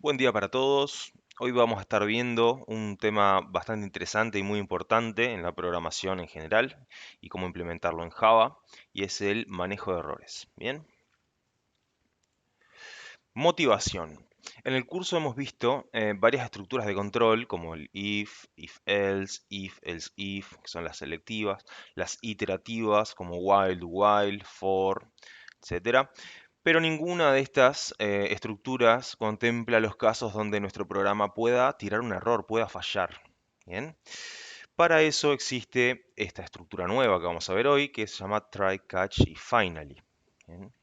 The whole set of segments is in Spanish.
Buen día para todos. Hoy vamos a estar viendo un tema bastante interesante y muy importante en la programación en general y cómo implementarlo en Java, y es el manejo de errores. Bien, motivación. En el curso hemos visto varias estructuras de control como el if, else if, que son las selectivas, las iterativas como while, for, etcétera. Pero ninguna de estas estructuras contempla los casos donde nuestro programa pueda tirar un error, pueda fallar. Bien. Para eso existe esta estructura nueva que vamos a ver hoy, que se llama try, catch y finally. Bien.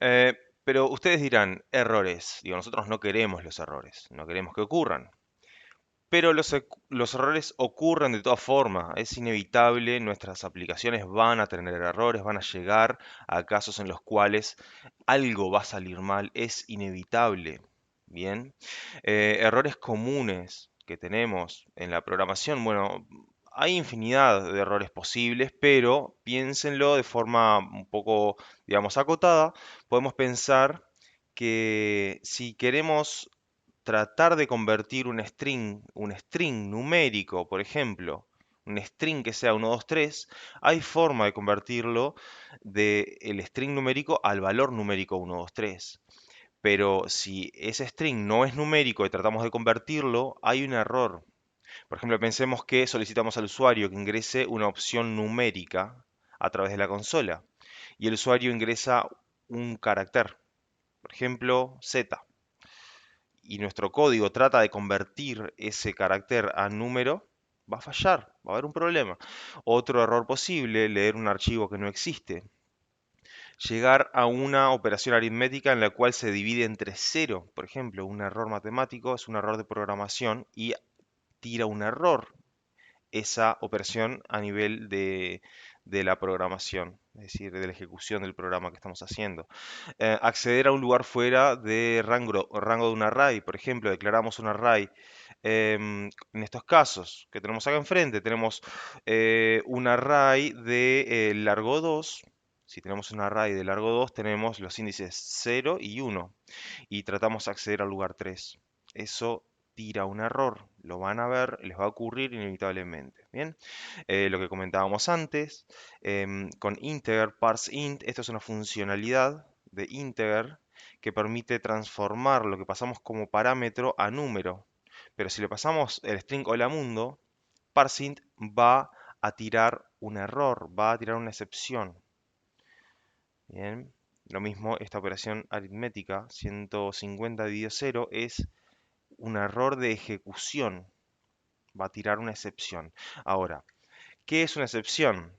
Eh, pero ustedes dirán, errores. Digo, nosotros no queremos los errores, no queremos que ocurran. Pero los errores ocurren de todas formas, es inevitable, nuestras aplicaciones van a tener errores, van a llegar a casos en los cuales algo va a salir mal, es inevitable. Bien. Errores comunes que tenemos en la programación, bueno, hay infinidad de errores posibles, pero piénsenlo de forma un poco, digamos, acotada. Podemos pensar que si queremos tratar de convertir un string numérico, por ejemplo, un string que sea 1, 2, 3, hay forma de convertirlo del string numérico al valor numérico 1, 2, 3. Pero si ese string no es numérico y tratamos de convertirlo, hay un error. Por ejemplo, pensemos que solicitamos al usuario que ingrese una opción numérica a través de la consola y el usuario ingresa un carácter, por ejemplo, Z, y nuestro código trata de convertir ese carácter a número, va a fallar, va a haber un problema. Otro error posible, leer un archivo que no existe. Llegar a una operación aritmética en la cual se divide entre cero, por ejemplo, un error matemático es un error de programación y tira un error esa operación a nivel de la programación, es decir, de la ejecución del programa que estamos haciendo. Acceder a un lugar fuera de rango de un array, por ejemplo, declaramos un array. En estos casos que tenemos acá enfrente, tenemos un array de largo 2. Si tenemos un array de largo 2, tenemos los índices 0 y 1 y tratamos de acceder al lugar 3. Eso tira un error, lo van a ver, les va a ocurrir inevitablemente. Bien, lo que comentábamos antes, con integer parse int, esto es una funcionalidad de integer que permite transformar lo que pasamos como parámetro a número. Pero si le pasamos el string hola mundo, parseInt va a tirar un error, va a tirar una excepción. Bien, lo mismo esta operación aritmética, 150 dividido 0, es un error de ejecución, va a tirar una excepción. Ahora, ¿qué es una excepción?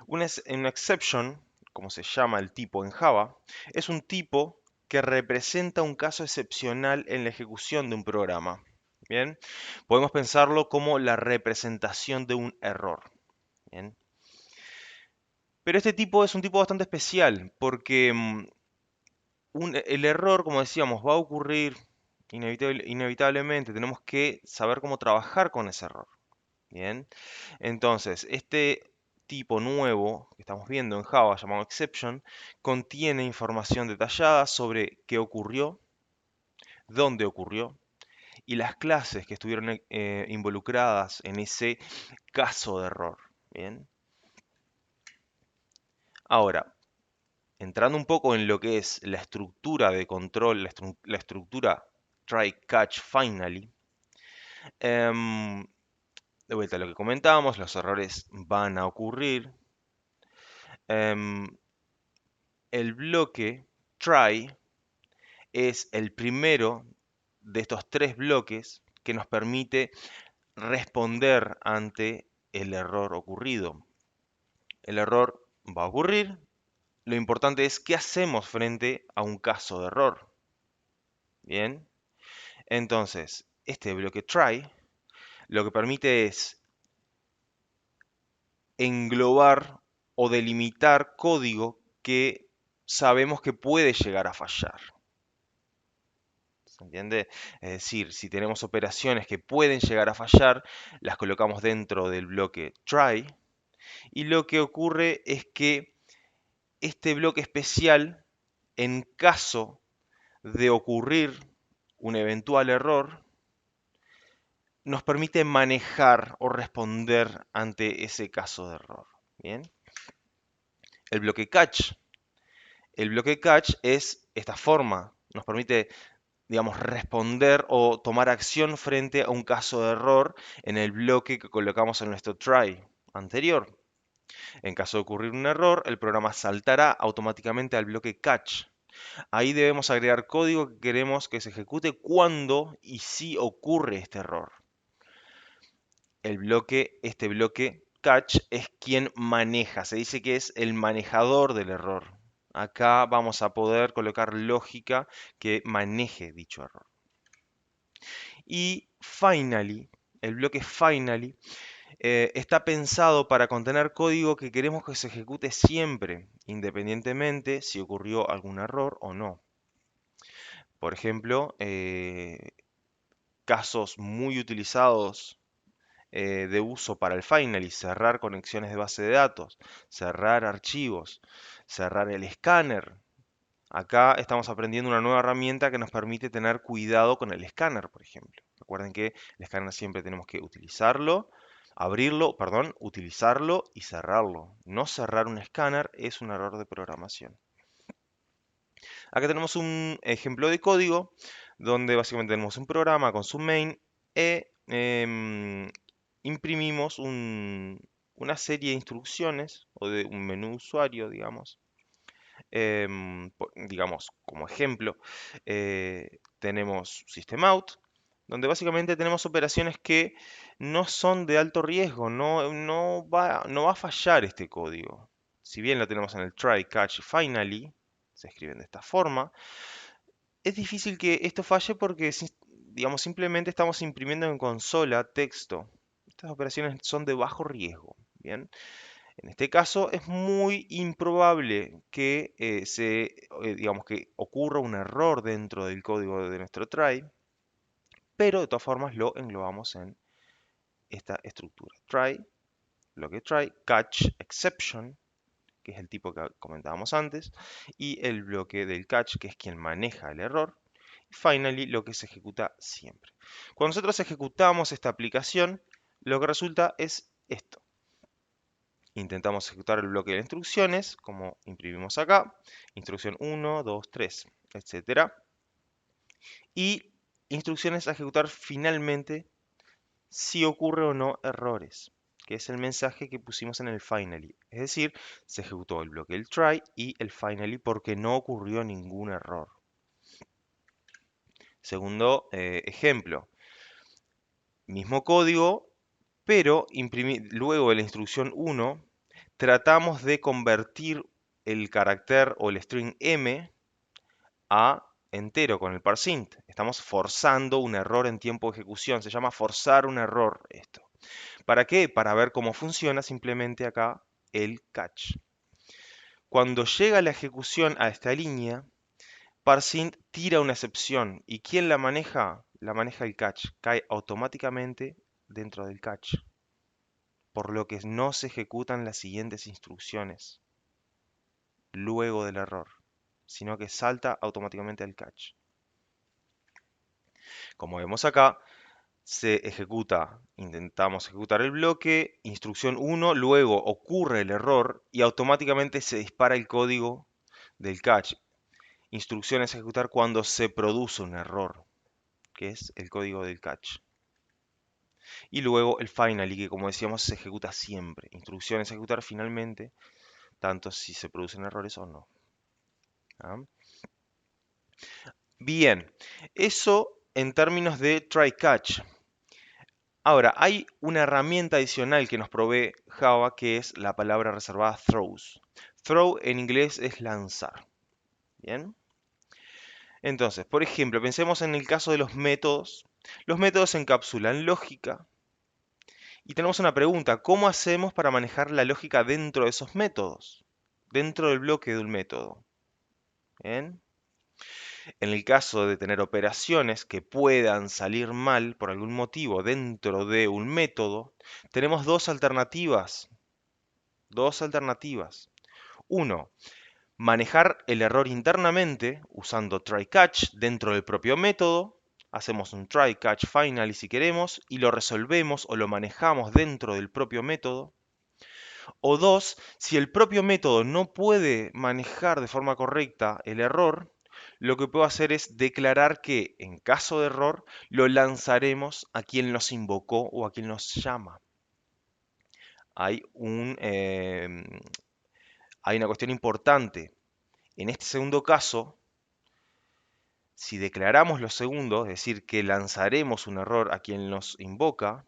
Una exception, como se llama el tipo en Java, es un tipo que representa un caso excepcional en la ejecución de un programa. Bien, podemos pensarlo como la representación de un error. Bien, pero este tipo es un tipo bastante especial porque el error, como decíamos, va a ocurrir inevitablemente. Tenemos que saber cómo trabajar con ese error. Bien, entonces, este tipo nuevo que estamos viendo en Java, llamado exception, contiene información detallada sobre qué ocurrió, dónde ocurrió y las clases que estuvieron involucradas en ese caso de error. Bien, ahora, entrando un poco en lo que es la estructura de control, la estructura try, catch, finally, em, de vuelta a lo que comentábamos, los errores van a ocurrir. Em, el bloque try es el primero de estos tres bloques que nos permite responder ante el error ocurrido. El error va a ocurrir. Lo importante es qué hacemos frente a un caso de error. Bien, entonces este bloque try lo que permite es englobar o delimitar código que sabemos que puede llegar a fallar. ¿Se entiende? Es decir, si tenemos operaciones que pueden llegar a fallar, las colocamos dentro del bloque try y lo que ocurre es que este bloque especial, en caso de ocurrir un eventual error, nos permite manejar o responder ante ese caso de error. Bien. El bloque catch. El bloque catch es esta forma. Nos permite, digamos, responder o tomar acción frente a un caso de error en el bloque que colocamos en nuestro try anterior. En caso de ocurrir un error, el programa saltará automáticamente al bloque catch. Ahí debemos agregar código que queremos que se ejecute cuando y si ocurre este error. Este bloque catch es quien maneja, se dice que es el manejador del error. Acá vamos a poder colocar lógica que maneje dicho error. Y finally, el bloque finally está pensado para contener código que queremos que se ejecute siempre, independientemente si ocurrió algún error o no. Por ejemplo, casos muy utilizados de uso para el Finally, cerrar conexiones de base de datos, cerrar archivos, cerrar el escáner. Acá estamos aprendiendo una nueva herramienta que nos permite tener cuidado con el escáner, por ejemplo. Recuerden que el escáner siempre tenemos que utilizarlo, abrirlo, perdón, utilizarlo y cerrarlo. No cerrar un escáner es un error de programación. Acá tenemos un ejemplo de código donde básicamente tenemos un programa con su main e imprimimos una serie de instrucciones o de un menú usuario, digamos. Digamos, como ejemplo, tenemos systemout, donde básicamente tenemos operaciones que no son de alto riesgo, no va a fallar este código. Si bien lo tenemos en el try, catch y finally, se escriben de esta forma, es difícil que esto falle porque, digamos, simplemente estamos imprimiendo en consola texto. Estas operaciones son de bajo riesgo, ¿bien? En este caso es muy improbable que digamos, que ocurra un error dentro del código de nuestro try, pero de todas formas lo englobamos en esta estructura. Try, bloque try, catch, exception, que es el tipo que comentábamos antes, y el bloque del catch, que es quien maneja el error. Y finally, lo que se ejecuta siempre. Cuando nosotros ejecutamos esta aplicación, lo que resulta es esto. Intentamos ejecutar el bloque de instrucciones, como imprimimos acá, instrucción 1, 2, 3, etc. Y instrucciones a ejecutar finalmente si ocurre o no errores, que es el mensaje que pusimos en el finally. Es decir, se ejecutó el bloque del try y el finally porque no ocurrió ningún error. Segundo ejemplo, mismo código, pero luego de la instrucción 1 tratamos de convertir el carácter o el string m a entero con el parseInt. Estamos forzando un error en tiempo de ejecución. Se llama forzar un error esto. ¿Para qué? Para ver cómo funciona simplemente acá el catch. Cuando llega la ejecución a esta línea, parseInt tira una excepción. ¿Y quién la maneja? La maneja el catch. Cae automáticamente dentro del catch, por lo que no se ejecutan las siguientes instrucciones luego del error, sino que salta automáticamente al catch. Como vemos acá, intentamos ejecutar el bloque, instrucción 1, luego ocurre el error y automáticamente se dispara el código del catch. Instrucciones a ejecutar cuando se produce un error, que es el código del catch. Y luego el finally, que como decíamos se ejecuta siempre. Instrucciones a ejecutar finalmente, tanto si se producen errores o no. ¿Ah? Bien, eso en términos de try catch. Ahora, hay una herramienta adicional que nos provee Java que es la palabra reservada throws. Throw en inglés es lanzar. Bien. Entonces, por ejemplo, pensemos en el caso de los métodos. Los métodos encapsulan lógica. Y tenemos una pregunta, ¿cómo hacemos para manejar la lógica dentro de esos métodos? Dentro del bloque de un método. Bien. En el caso de tener operaciones que puedan salir mal por algún motivo dentro de un método, tenemos dos alternativas. Dos alternativas. Uno, manejar el error internamente usando try-catch dentro del propio método. Hacemos un try-catch finally si queremos y lo resolvemos o lo manejamos dentro del propio método. O dos, si el propio método no puede manejar de forma correcta el error, lo que puedo hacer es declarar que en caso de error lo lanzaremos a quien nos invocó o a quien nos llama. Hay hay una cuestión importante. En este segundo caso, si declaramos lo segundo, es decir, que lanzaremos un error a quien nos invoca,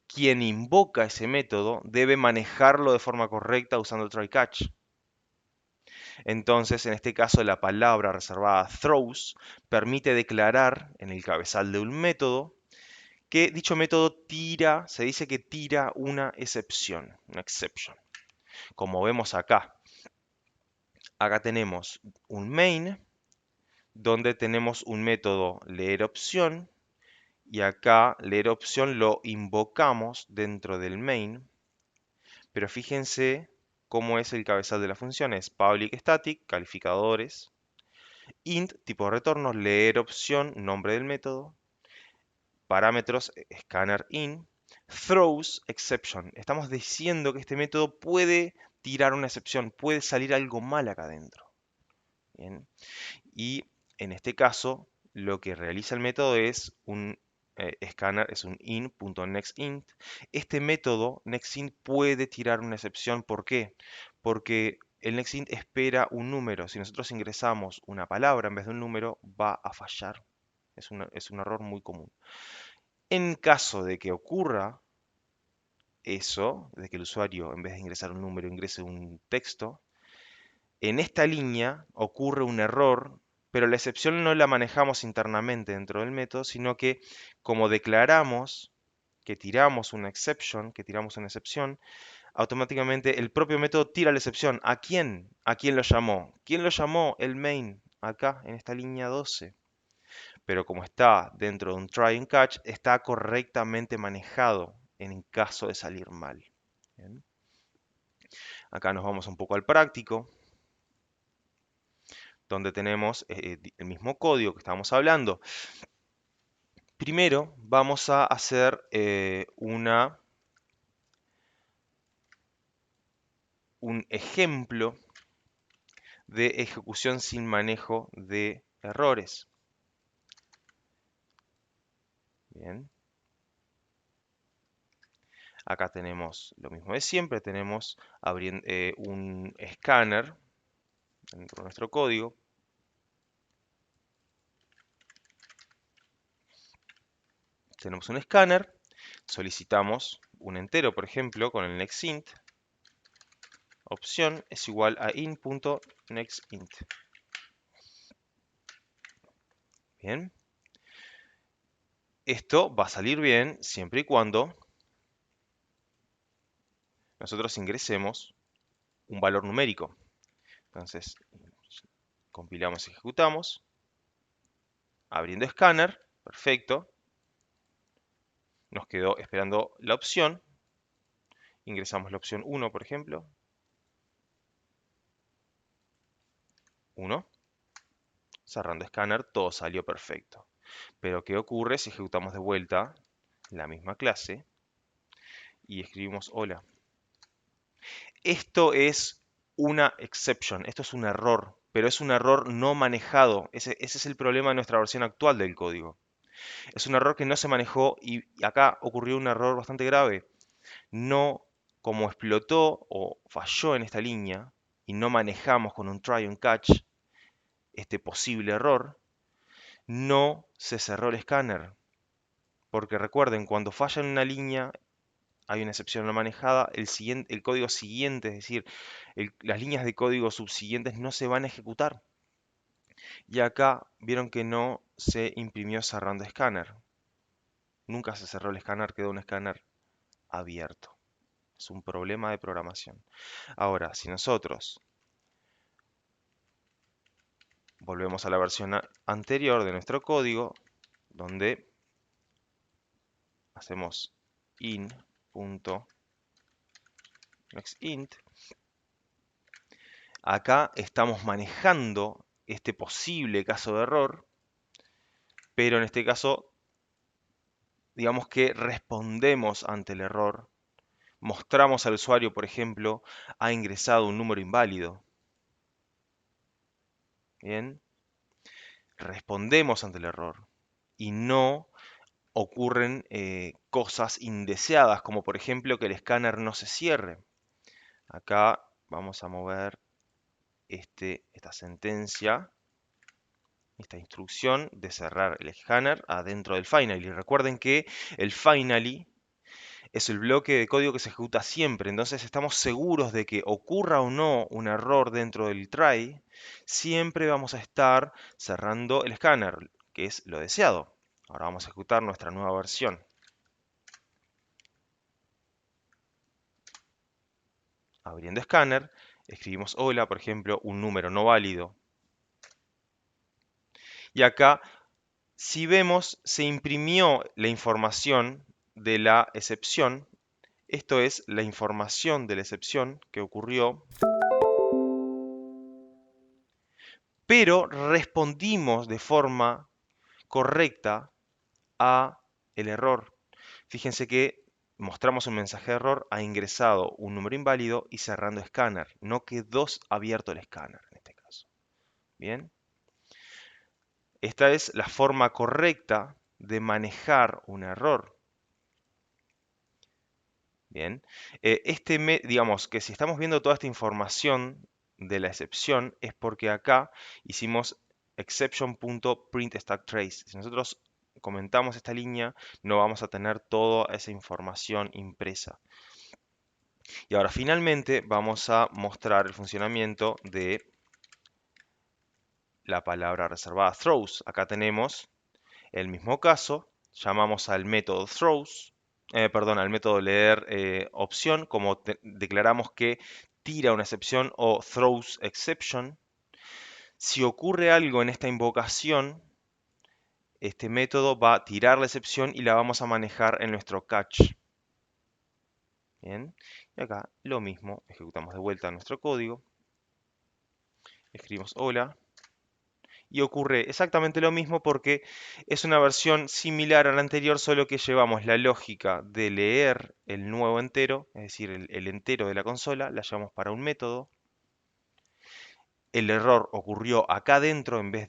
quien invoca ese método debe manejarlo de forma correcta usando try-catch. Entonces, en este caso, la palabra reservada throws permite declarar en el cabezal de un método que dicho método tira, se dice que tira una excepción, una exception. Como vemos acá, acá tenemos un main donde tenemos un método leer opción y acá leer opción lo invocamos dentro del main, pero fíjense cómo es el cabezal de la función, es public static, calificadores, int, tipo de retorno, leer opción, nombre del método, parámetros, scanner in, throws exception. Estamos diciendo que este método puede tirar una excepción, puede salir algo mal acá adentro. Bien. Y en este caso, lo que realiza el método es un scanner, es un in.nextInt. Este método, nextInt, puede tirar una excepción. ¿Por qué? Porque el nextInt espera un número. Si nosotros ingresamos una palabra en vez de un número, va a fallar. Es un error muy común. En caso de que ocurra eso, de que el usuario en vez de ingresar un número ingrese un texto, en esta línea ocurre un error, pero la excepción no la manejamos internamente dentro del método, sino que como declaramos que tiramos una exception, que tiramos una excepción, automáticamente el propio método tira la excepción. ¿A quién? ¿A quién lo llamó? ¿Quién lo llamó? El main, acá en esta línea 12. Pero como está dentro de un try and catch, está correctamente manejado en caso de salir mal. Bien. Acá nos vamos un poco al práctico, donde tenemos el mismo código que estábamos hablando. Primero vamos a hacer un ejemplo de ejecución sin manejo de errores. Bien. Acá tenemos lo mismo de siempre, tenemos un escáner dentro de nuestro código. Tenemos un escáner, solicitamos un entero, por ejemplo, con el nextInt. Opción es igual a in.nextInt. Bien. Esto va a salir bien siempre y cuando nosotros ingresemos un valor numérico. Entonces, compilamos y ejecutamos. Abriendo escáner, perfecto. Nos quedó esperando la opción. Ingresamos la opción 1, por ejemplo. 1. Cerrando escáner, todo salió perfecto. Pero ¿qué ocurre si ejecutamos de vuelta la misma clase y escribimos hola? Esto es una exception, esto es un error, pero es un error no manejado. Ese es el problema de nuestra versión actual del código. Es un error que no se manejó y acá ocurrió un error bastante grave. No, como explotó o falló en esta línea y no manejamos con un try and catch este posible error, no se cerró el escáner. Porque recuerden, cuando falla en una línea, hay una excepción no manejada, el código siguiente, es decir, las líneas de código subsiguientes no se van a ejecutar. Y acá vieron que no se imprimió cerrando escáner. Nunca se cerró el escáner, quedó un escáner abierto. Es un problema de programación. Ahora, si nosotros volvemos a la versión anterior de nuestro código, donde hacemos in.nextInt, Acá estamos manejando este posible caso de error, pero en este caso, digamos que respondemos ante el error. Mostramos al usuario, por ejemplo, ha ingresado un número inválido. Bien, respondemos ante el error y no ocurren cosas indeseadas, como por ejemplo que el escáner no se cierre. Acá vamos a mover esta sentencia, esta instrucción de cerrar el escáner adentro del finally. Recuerden que el finally es el bloque de código que se ejecuta siempre, entonces estamos seguros de que ocurra o no un error dentro del try, siempre vamos a estar cerrando el escáner, que es lo deseado. Ahora vamos a ejecutar nuestra nueva versión. Abriendo escáner, escribimos hola, por ejemplo, un número no válido. Y acá, si vemos, se imprimió la información de la excepción. Esto es la información de la excepción que ocurrió, pero respondimos de forma correcta a el error. Fíjense que mostramos un mensaje de error, ha ingresado un número inválido y cerrando escáner. No quedó abierto el escáner en este caso. Bien. Esta es la forma correcta de manejar un error. Bien. Digamos que si estamos viendo toda esta información de la excepción es porque acá hicimos exception.printStackTrace. Si nosotros comentamos esta línea, no vamos a tener toda esa información impresa. Y ahora finalmente vamos a mostrar el funcionamiento de la palabra reservada throws. Acá tenemos el mismo caso, llamamos al método throws, perdón, al método leer opción, como declaramos que tira una excepción o throws exception. Si ocurre algo en esta invocación, este método va a tirar la excepción y la vamos a manejar en nuestro catch. Bien, y acá lo mismo, ejecutamos de vuelta nuestro código, escribimos hola, y ocurre exactamente lo mismo porque es una versión similar a la anterior, solo que llevamos la lógica de leer el nuevo entero, es decir, el entero de la consola, la llevamos para un método. El error ocurrió acá dentro en vez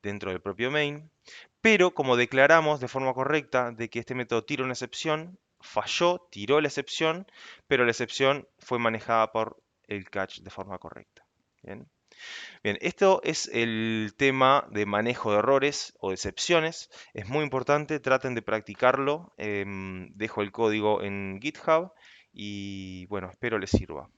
dentro del propio main, pero como declaramos de forma correcta de que este método tira una excepción, falló, tiró la excepción, pero la excepción fue manejada por el catch de forma correcta. Bien. Bien, esto es el tema de manejo de errores o de excepciones. Es muy importante, traten de practicarlo. Dejo el código en GitHub y bueno, espero les sirva.